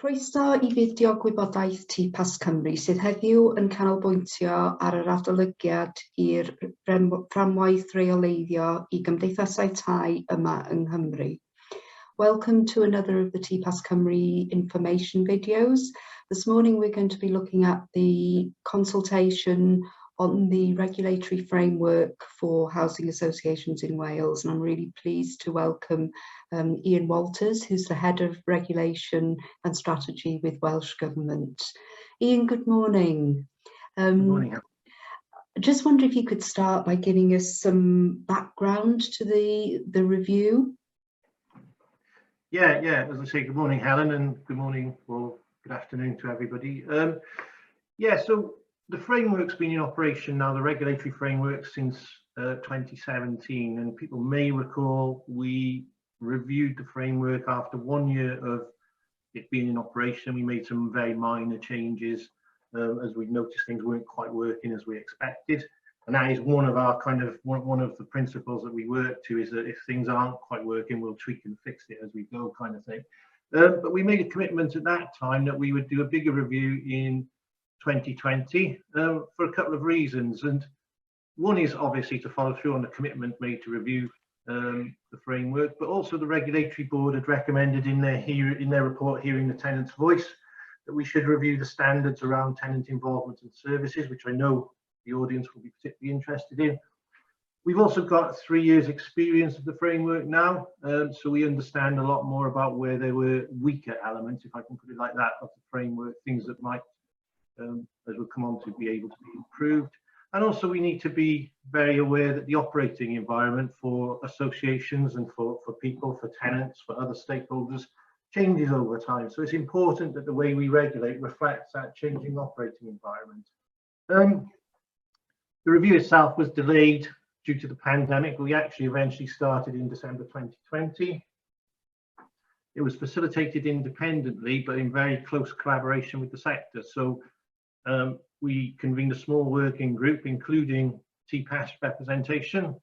Croeso I fideo gwybodaeth TPAS Cymru sydd heddiw yn canolbwyntio ar yr adolygiad i'r fframwaith reoleiddio I gymdeithasau tai yma yng Nghymru. Welcome to another of the TPAS Cymru information videos. This morning we're going to be looking at the consultation on the regulatory framework for housing associations in Wales, and I'm really pleased to welcome Ian Walters, who's the Head of Regulation and Strategy with Welsh Government. Ian, good morning. Good morning. I just wonder if you could start by giving us some background to the review. Yeah, as I say, good morning, Helen, and good morning or good afternoon to everybody. So the framework's been in operation now, the regulatory framework, since 2017, and people may recall we reviewed the framework after 1 year of it being in operation. We made some very minor changes as we noticed things weren't quite working as we expected, and that is one of our one of the principles that we work to, is that if things aren't quite working, we'll tweak and fix it as we go, kind of thing. But we made a commitment at that time that we would do a bigger review in 2020 for a couple of reasons, and one is obviously to follow through on the commitment made to review the framework, but also the regulatory board had recommended in their report Hearing the Tenant's Voice that we should review the standards around tenant involvement and services, which I know the audience will be particularly interested in. We've also got 3 years experience of the framework now, so we understand a lot more about where there were weaker elements, if I can put it like that, of the framework, things that might as we'll come on to, be able to be improved. And also we need to be very aware that the operating environment for associations and for people, for tenants, for other stakeholders changes over time. So it's important that the way we regulate reflects that changing operating environment. The review itself was delayed due to the pandemic. We actually eventually started in December 2020. It was facilitated independently, but in very close collaboration with the sector. So we convened a small working group, including TPAS representation,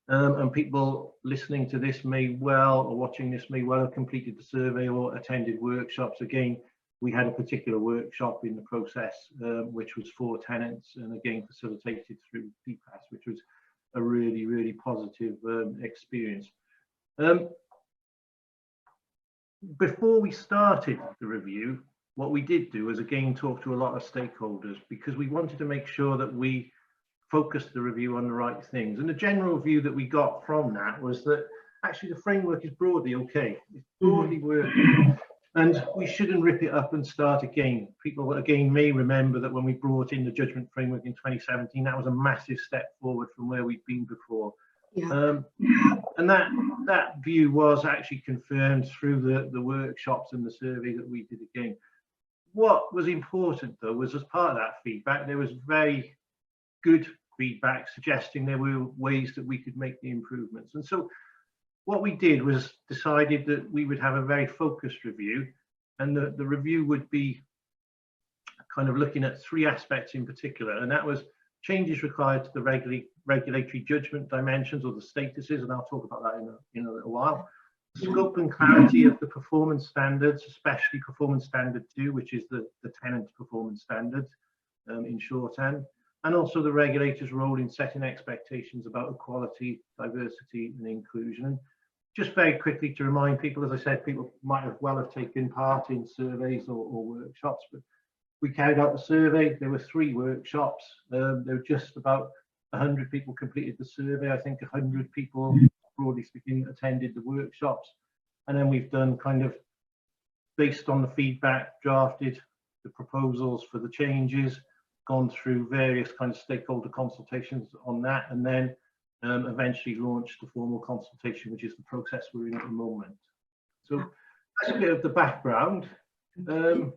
and people listening to this may well, or watching this may well, have completed the survey or attended workshops. Again, we had a particular workshop in the process, which was for tenants, and again facilitated through TPAS, which was a really, really positive experience. Before we started the review, what we did do was again talk to a lot of stakeholders, because we wanted to make sure that we focused the review on the right things. And the general view that we got from that was that actually the framework is broadly okay. It's broadly working, and we shouldn't rip it up and start again. People again may remember that when we brought in the judgment framework in 2017, that was a massive step forward from where we'd been before. Yeah. And that view was actually confirmed through the workshops and the survey that we did again. What was important though was, as part of that feedback, there was very good feedback suggesting there were ways that we could make the improvements. And so what we did was decided that we would have a very focused review, and the review would be kind of looking at 3 aspects in particular, and that was changes required to the regulatory judgment dimensions, or the statuses, and I'll talk about that in a little while. Scope and clarity of the performance standards, especially performance standard 2, which is the tenant performance standard in shorthand, and also the regulator's role in setting expectations about equality, diversity and inclusion. And just very quickly to remind people, as I said, people might have taken part in surveys or workshops, but we carried out the survey. There were 3 workshops. There were just about 100 people completed the survey. I think 100 people, broadly speaking, attended the workshops. And then we've done kind of, based on the feedback, drafted the proposals for the changes, gone through various kind of stakeholder consultations on that, and then eventually launched the formal consultation, which is the process we're in at the moment. So that's a bit of the background. And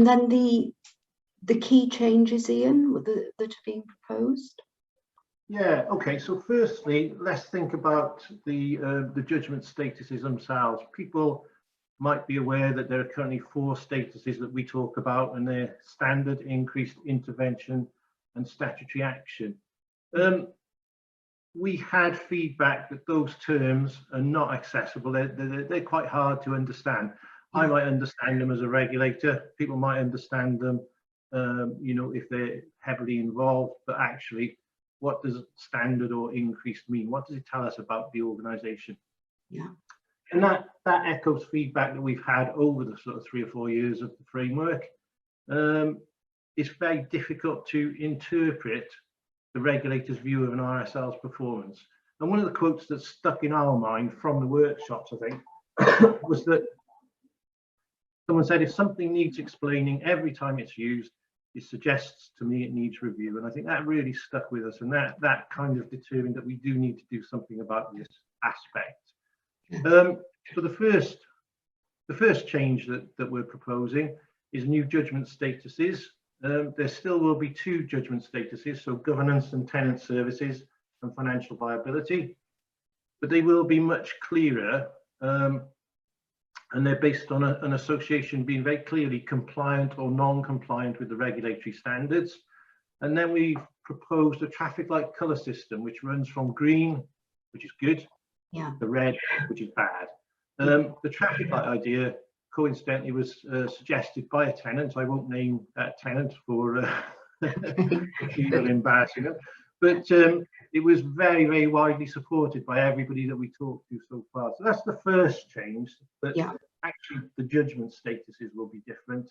then the key changes, Ian, that are being proposed? Yeah, okay, so firstly, let's think about the judgment statuses themselves. People might be aware that there are currently 4 statuses that we talk about, and they're standard, increased, intervention and statutory action. We had feedback that those terms are not accessible. They're quite hard to understand. I might understand them as a regulator, people might understand them, you know, if they're heavily involved, but actually, what does standard or increased mean? What does it tell us about the organisation? Yeah. And that echoes feedback that we've had over the sort of 3 or 4 years of the framework. It's very difficult to interpret the regulator's view of an RSL's performance. And one of the quotes that stuck in our mind from the workshops, I think, was that someone said, if something needs explaining every time it's used, it suggests to me it needs review. And I think that really stuck with us, and that kind of determined that we do need to do something about this aspect. So the first change that we're proposing is new judgment statuses. There still will be 2 judgment statuses, so governance and tenant services and financial viability, but they will be much clearer, and they're based on an association being very clearly compliant or non-compliant with the regulatory standards. And then we've proposed a traffic light colour system, which runs from green, which is good, to red, which is bad. The traffic light idea, coincidentally, was suggested by a tenant. I won't name that tenant for fear of embarrassing them, but it was very, very widely supported by everybody that we talked to so far. So that's the first change, but actually the judgment statuses will be different,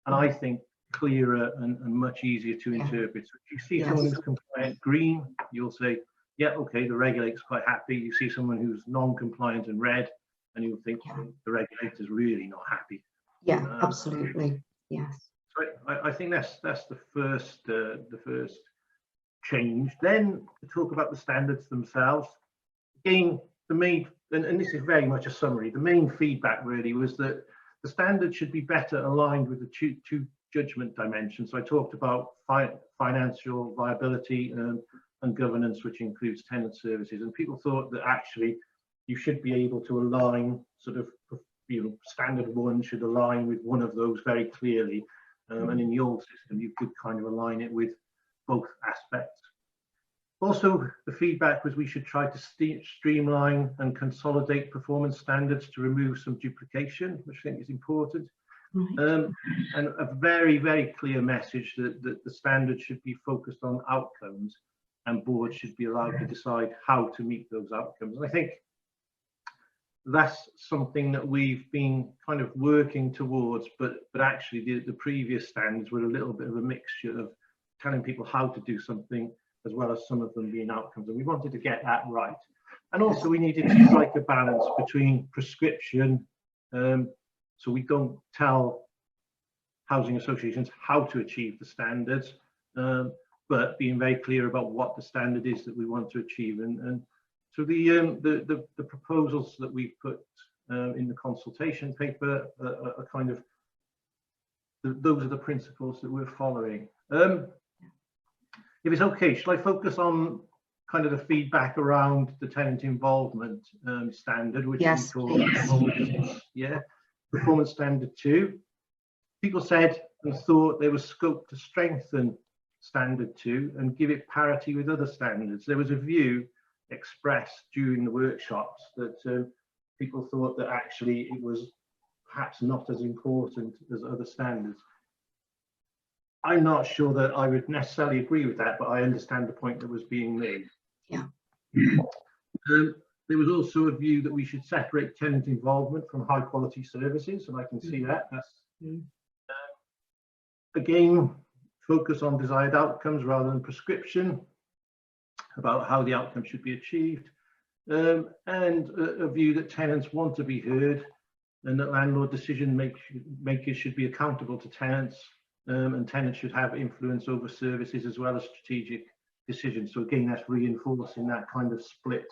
and I think clearer and much easier to interpret. So if you see someone who's compliant green, you'll say, yeah, okay, the regulator's quite happy. You see someone who's non-compliant and red, and you'll think the regulator's really not happy. Yeah, absolutely. Yes. So I think that's the first change. Then to talk about the standards themselves. Again, the main, and this is very much a summary, the main feedback really was that the standards should be better aligned with the two judgment dimensions. So I talked about financial viability and governance, which includes tenant services, and people thought that actually you should be able to align sort of, you know, standard 1 should align with one of those very clearly, and in the old system you could kind of align it with both aspects. Also, the feedback was we should try to streamline and consolidate performance standards to remove some duplication, which I think is important. And a very, very clear message that the standards should be focused on outcomes, and boards should be allowed to decide how to meet those outcomes. And I think that's something that we've been kind of working towards, but actually the previous standards were a little bit of a mixture of telling people how to do something as well as some of them being outcomes, and we wanted to get that right. And also we needed to strike a balance between prescription, so we don't tell housing associations how to achieve the standards, but being very clear about what the standard is that we want to achieve. And so the proposals that we put in the consultation paper are kind of, those are the principles that we're following. If it's okay, shall I focus on kind of the feedback around the tenant involvement standard, which we call performance standard 2. People said and thought there was scope to strengthen standard 2 and give it parity with other standards. There was a view expressed during the workshops that people thought that actually it was perhaps not as important as other standards. I'm not sure that I would necessarily agree with that, but I understand the point that was being made. Yeah. There was also a view that we should separate tenant involvement from high quality services, and I can see that. That's again, focus on desired outcomes rather than prescription about how the outcome should be achieved, and a view that tenants want to be heard, and that landlord decision makers should be accountable to tenants, and tenants should have influence over services as well as strategic decisions. So again, that's reinforcing that kind of split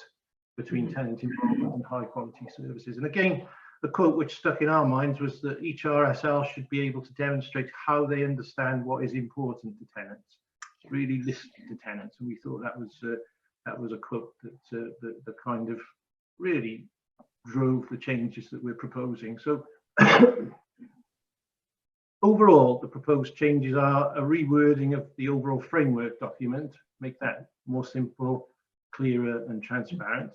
between tenant involvement and high quality services. And again, the quote which stuck in our minds was that each RSL should be able to demonstrate how they understand what is important to tenants, really listen to tenants. And we thought that was a quote that kind of really drove the changes that we're proposing. So overall, the proposed changes are a rewording of the overall framework document, make that more simple, clearer and transparent.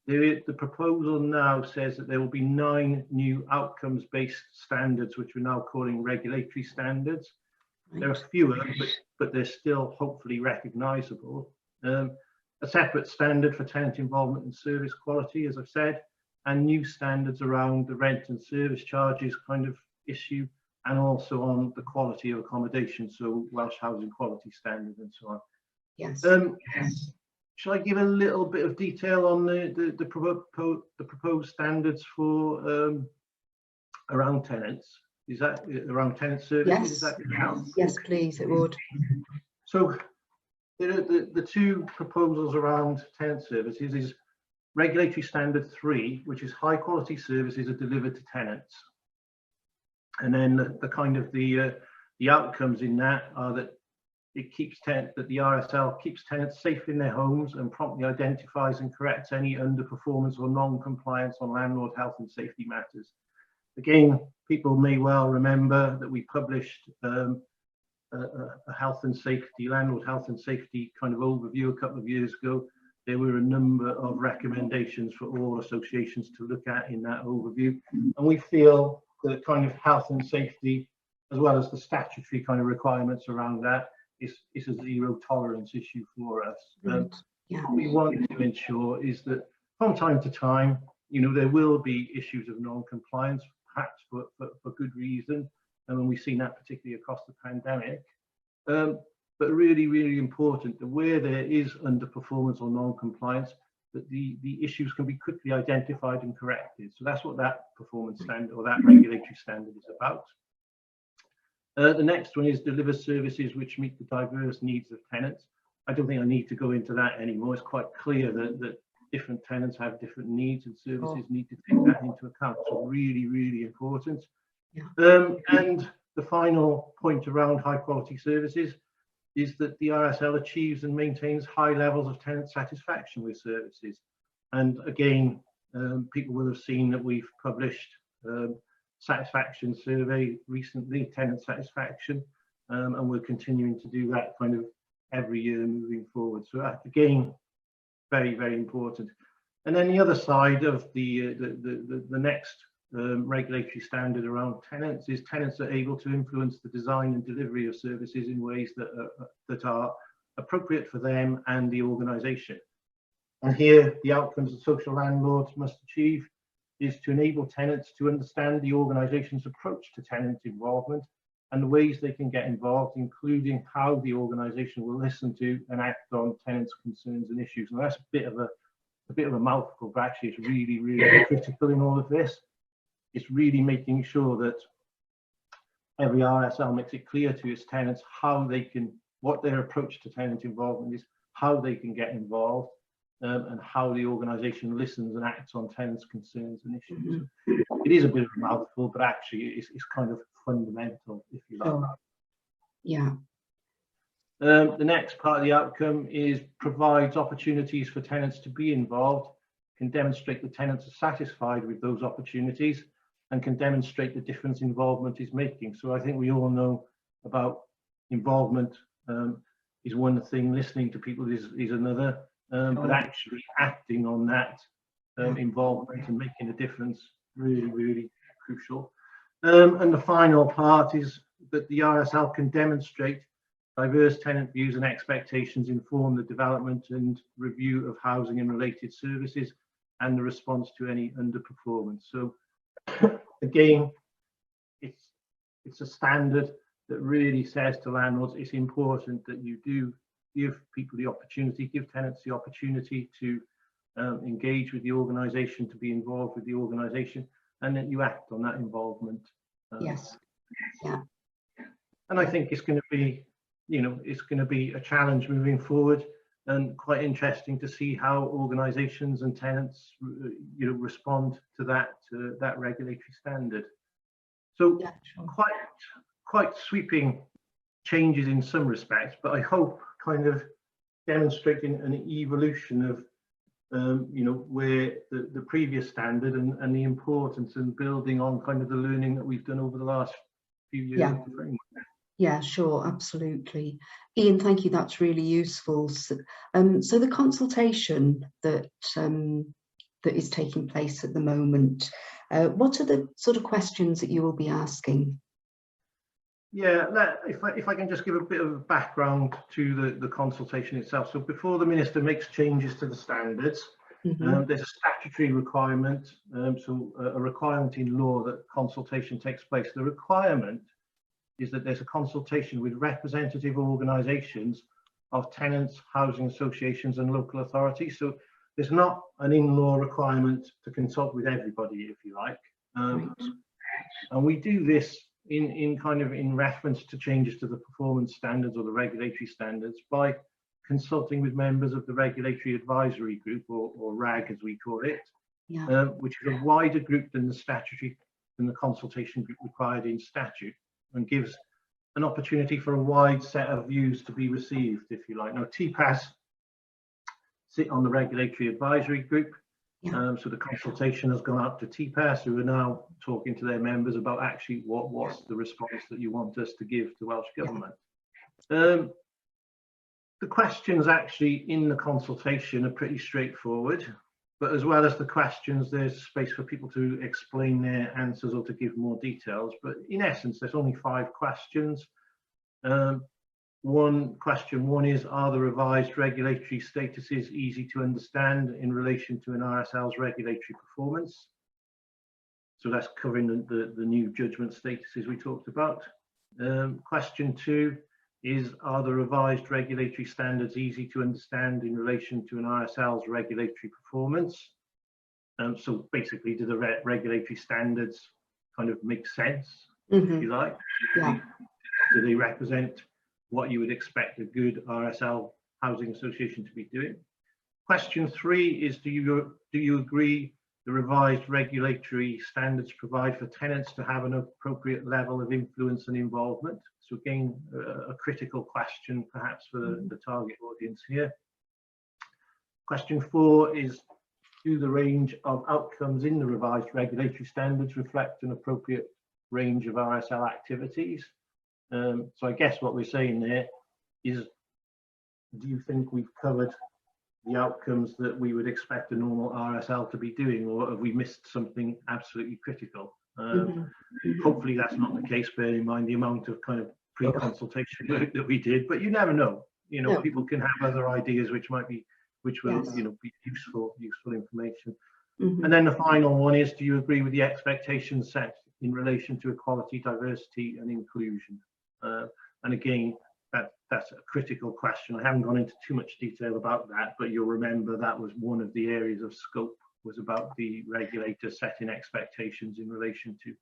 The proposal now says that there will be 9 new outcomes-based standards, which we're now calling regulatory standards. Right. There are fewer, but they're still hopefully recognisable. A separate standard for tenant involvement and service quality, as I've said, and new standards around the rent and service charges kind of issue, and also on the quality of accommodation, so Welsh Housing Quality Standard and so on. Yes. Shall I give a little bit of detail on the proposed standards for around tenants? Is that around tenant services? Yes. Is that yes, please, it would. So the 2 proposals around tenant services is regulatory standard 3, which is high quality services are delivered to tenants. And then the kind of the outcomes in that are that it keeps that the RSL keeps tenants safe in their homes and promptly identifies and corrects any underperformance or non-compliance on landlord health and safety matters. Again, people may well remember that we published a health and safety, landlord health and safety kind of overview a couple of years ago. There were a number of recommendations for all associations to look at in that overview. And we feel that kind of health and safety, as well as the statutory kind of requirements around that, is a zero tolerance issue for us. What we want to ensure is that from time to time, you know, there will be issues of non-compliance, perhaps for good reason, and we've seen that particularly across the pandemic. But really, really important that where there is underperformance or non-compliance, that the issues can be quickly identified and corrected. So that's what that performance standard or that regulatory standard is about. The next one is deliver services which meet the diverse needs of tenants. I don't think I need to go into that anymore. It's quite clear that different tenants have different needs and services need to take that into account. So really, really important. Yeah. And the final point around high quality services is that the RSL achieves and maintains high levels of tenant satisfaction with services. And again, people will have seen that we've published satisfaction survey recently, tenant satisfaction, and we're continuing to do that kind of every year moving forward. So again, very, very important. And then the other side of the next regulatory standard around tenants is tenants are able to influence the design and delivery of services in ways that are appropriate for them and the organisation. And here, the outcomes that social landlords must achieve is to enable tenants to understand the organisation's approach to tenant involvement and the ways they can get involved, including how the organisation will listen to and act on tenants' concerns and issues. And that's a bit of a mouthful, but actually it's really, really critical in all of this. It's really making sure that every RSL makes it clear to its tenants how they can, what their approach to tenant involvement is, how they can get involved, and how the organisation listens and acts on tenants' concerns and issues. It is a bit of a mouthful, but actually it's kind of fundamental, if you like. Yeah. The next part of the outcome is provides opportunities for tenants to be involved, can demonstrate that tenants are satisfied with those opportunities, and can demonstrate the difference involvement is making. So I think we all know about involvement is one thing, listening to people is another. But actually acting on that involvement and making a difference, really, really crucial. And the final part is that the RSL can demonstrate diverse tenant views and expectations inform the development and review of housing and related services and the response to any underperformance. So again, it's a standard that really says to landlords it's important that you do give people the opportunity, give tenants the opportunity to engage with the organisation, to be involved with the organisation, and that you act on that involvement. Yes. Yeah. And I think it's going to be, you know, it's going to be a challenge moving forward, and quite interesting to see how organisations and tenants, you know, respond to that regulatory standard. So yeah, sure. quite sweeping changes in some respects, but I hope kind of demonstrating an evolution of you know, where the previous standard and the importance and building on kind of the learning that we've done over the last few years. Yeah. Of the framework. Yeah, sure, absolutely. Ian, thank you, that's really useful. So the consultation that that is taking place at the moment. What are the sort of questions that you will be asking? Yeah, if I can just give a bit of background to the consultation itself. So before the Minister makes changes to the standards, there's a statutory requirement, so a requirement in law that consultation takes place. The requirement is that there's a consultation with representative organisations of tenants, housing associations and local authorities. So there's not an in-law requirement to consult with everybody, if you like. And we do this in reference to changes to the performance standards or the regulatory standards by consulting with members of the Regulatory Advisory Group, or RAG as we call it, which is a wider group than the consultation group required in statute, and gives an opportunity for a wide set of views to be received, if you like. Now, TPAS sit on the Regulatory Advisory Group, so the consultation has gone out to TPAS, who are now talking to their members about actually what's the response that you want us to give to Welsh Government. The questions actually in the consultation are pretty straightforward, but as well as the questions, there's space for people to explain their answers or to give more details. But in essence, there's only 5 questions. Question one is, are the revised regulatory statuses easy to understand in relation to an RSL's regulatory performance? So that's covering the new judgment statuses we talked about. Question 2 is, are the revised regulatory standards easy to understand in relation to an RSL's regulatory performance? So basically, do the regulatory standards kind of make sense, if you like? Do they represent what you would expect a good RSL housing association to be doing? Question 3 is, do you agree the revised regulatory standards provide for tenants to have an appropriate level of influence and involvement? So again, a critical question perhaps for the target audience here. Question 4 is, do the range of outcomes in the revised regulatory standards reflect an appropriate range of RSL activities? So I guess what we're saying there is, do you think we've covered the outcomes that we would expect a normal RSL to be doing, or have we missed something absolutely critical? Hopefully that's not the case, bearing in mind the amount of kind of pre-consultation work that we did, but you never know. You know, people can have other ideas which will be useful information. And then the final one is, do you agree with the expectations set in relation to equality, diversity and inclusion? And again, that's a critical question. I haven't gone into too much detail about that, but you'll remember that was one of the areas of scope, was about the regulator setting expectations in relation to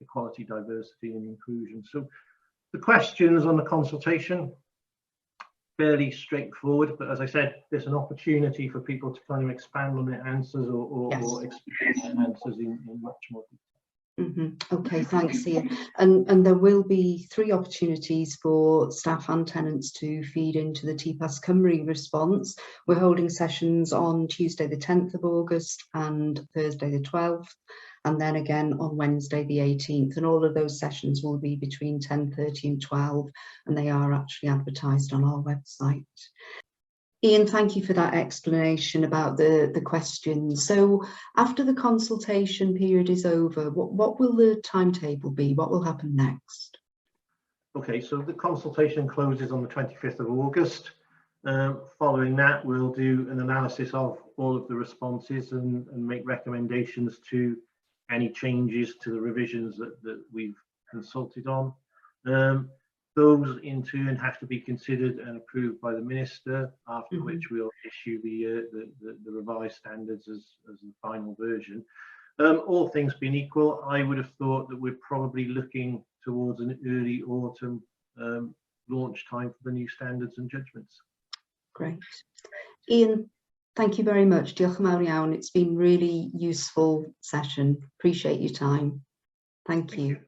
equality, diversity and inclusion. So the questions on the consultation, fairly straightforward, but as I said, there's an opportunity for people to kind of expand on their answers or explain their answers in much more detail. Okay, thanks, Ian. And there will be 3 opportunities for staff and tenants to feed into the TPAS Cymru response. We're holding sessions on Tuesday the 10th of August and Thursday the 12th, and then again on Wednesday the 18th, and all of those sessions will be between 10:30 and 12, and they are actually advertised on our website. Ian, thank you for that explanation about the questions. So after the consultation period is over, what will the timetable be? What will happen next? Okay, so the consultation closes on the 25th of August. Following that, we'll do an analysis of all of the responses and make recommendations to any changes to the revisions that we've consulted on. Those in turn have to be considered and approved by the Minister, after which we'll issue the revised standards as the final version. All things being equal, I would have thought that we're probably looking towards an early autumn launch time for the new standards and judgments. Great. Ian, thank you very much. Diolch yn fawr iawn. It's been really useful session. Appreciate your time. Thank you.